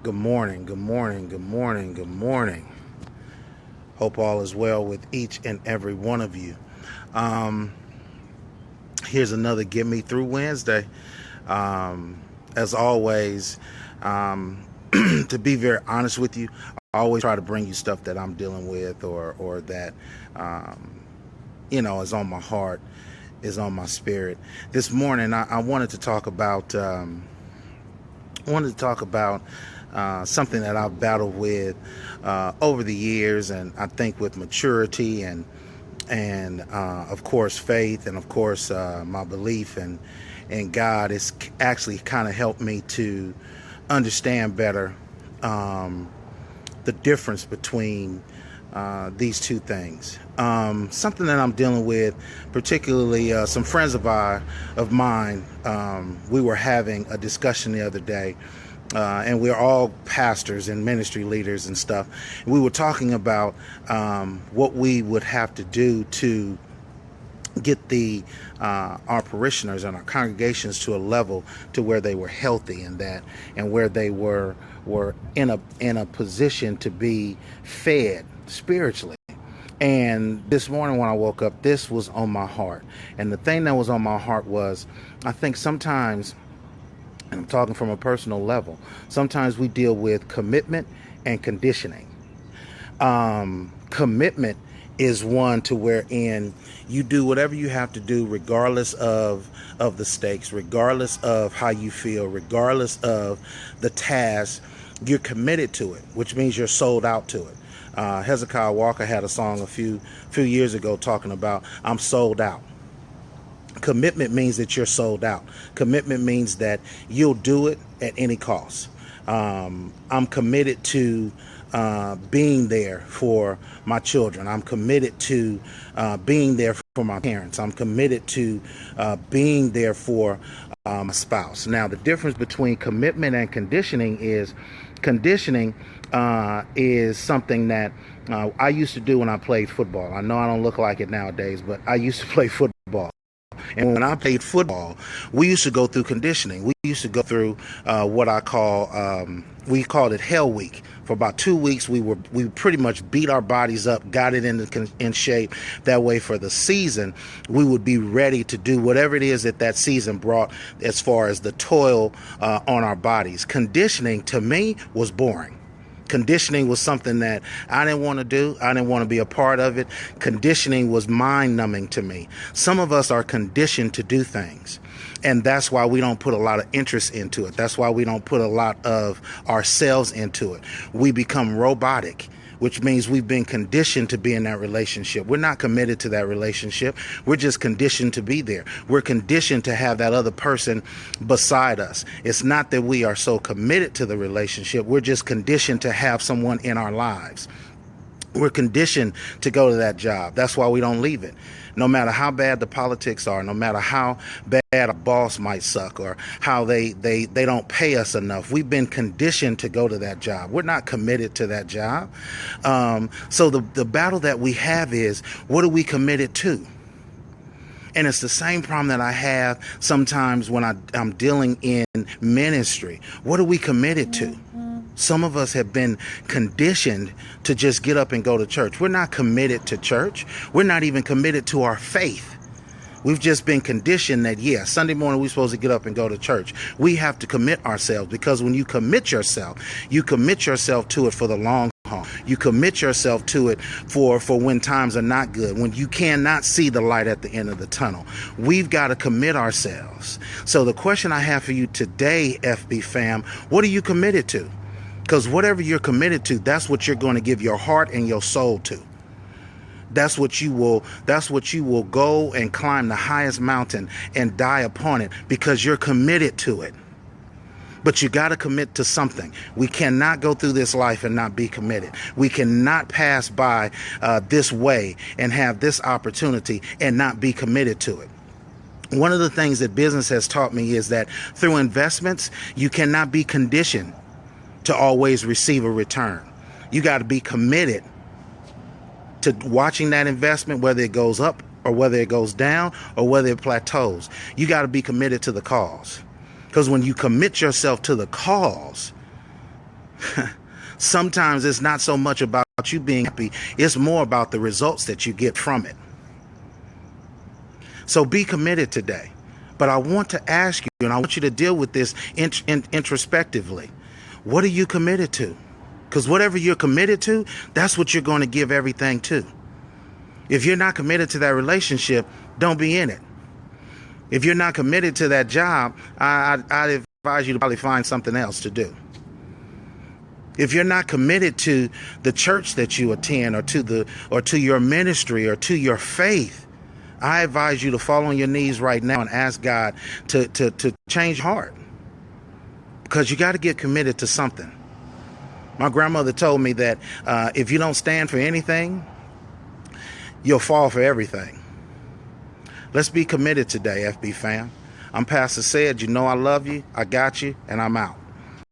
Good morning, good morning, good morning, good morning. Hope all is well with each and every one of you. Um, Here's another Get Me Through Wednesday. Um, as always, um, to be very honest with you, I always try to bring you stuff that I'm dealing with or that, um, is on my heart, is on my spirit. This morning, I wanted to talk about something that I've battled with over the years, and I think with maturity and of course faith, and of course my belief in God is actually kind of helped me to understand better the difference between these two things. Something that I'm dealing with, particularly some friends of mine, we were having a discussion the other day, and we're all pastors and ministry leaders and stuff. And we were talking about what we would have to do to get the our parishioners and our congregations to a level to where they were healthy, and where they were in a position to be fed spiritually. And this morning when I woke up, this was on my heart. And the thing that was on my heart was, I think sometimes, and I'm talking from a personal level, sometimes we deal with commitment and conditioning. Commitment is one to wherein you do whatever you have to do, regardless of the stakes, regardless of how you feel, regardless of the task. You're committed to it, which means you're sold out to it. Hezekiah Walker had a song a few years ago talking about "I'm sold out." Commitment means that you're sold out. Commitment means that you'll do it at any cost. I'm committed to being there for my children. I'm committed to being there for my parents. I'm committed to being there for my spouse. Now, the difference between commitment and conditioning is conditioning is something that I used to do when I played football. I know I don't look like it nowadays, but I used to play football. And when I played football, we used to go through conditioning. We used to go through what I call, we called it Hell Week. For about 2 weeks, we pretty much beat our bodies up, got it in shape. That way, for the season, we would be ready to do whatever it is that season brought as far as the toil on our bodies. Conditioning to me was boring. Conditioning was something that I didn't want to do. I didn't want to be a part of it. Conditioning was mind numbing to me. Some of us are conditioned to do things, and that's why we don't put a lot of interest into it. That's why we don't put a lot of ourselves into it. We become robotic, which means we've been conditioned to be in that relationship. We're not committed to that relationship. We're just conditioned to be there. We're conditioned to have that other person beside us. It's not that we are so committed to the relationship. We're just conditioned to have someone in our lives. We're conditioned to go to that job. That's why we don't leave it. No matter how bad the politics are, no matter how bad a boss might suck, or how they don't pay us enough, we've been conditioned to go to that job. We're not committed to that job. So the battle that we have is, what are we committed to? And it's the same problem that I have sometimes when I'm dealing in ministry. What are we committed to? Some of us have been conditioned to just get up and go to church. We're not committed to church. We're not even committed to our faith. We've just been conditioned that, yeah, Sunday morning we're supposed to get up and go to church. We have to commit ourselves, because when you commit yourself to it for the long haul. You commit yourself to it for when times are not good, when you cannot see the light at the end of the tunnel. We've got to commit ourselves. So the question I have for you today, FB fam, what are you committed to? Because whatever you're committed to, that's what you're going to give your heart and your soul to. That's what you will go and climb the highest mountain and die upon it, because you're committed to it. But you got to commit to something. We cannot go through this life and not be committed. We cannot pass by this way and have this opportunity and not be committed to it. One of the things that business has taught me is that through investments, you cannot be conditioned to always receive a return. You got to be committed to watching that investment, whether it goes up or whether it goes down or whether it plateaus. You got to be committed to the cause. Because when you commit yourself to the cause, Sometimes it's not so much about you being happy, it's more about the results that you get from it. So be committed today. But I want to ask you, and I want you to deal with this introspectively. What are you committed to? Because whatever you're committed to, that's what you're going to give everything to. If you're not committed to that relationship, don't be in it. If you're not committed to that job, I'd advise you to probably find something else to do. If you're not committed to the church that you attend, or to your ministry, or to your faith, I advise you to fall on your knees right now and ask God to change your heart, because you got to get committed to something. My grandmother told me that if you don't stand for anything, you'll fall for everything. Let's be committed today, FB fam. I'm Pastor Said. You know I love you. I got you, and I'm out.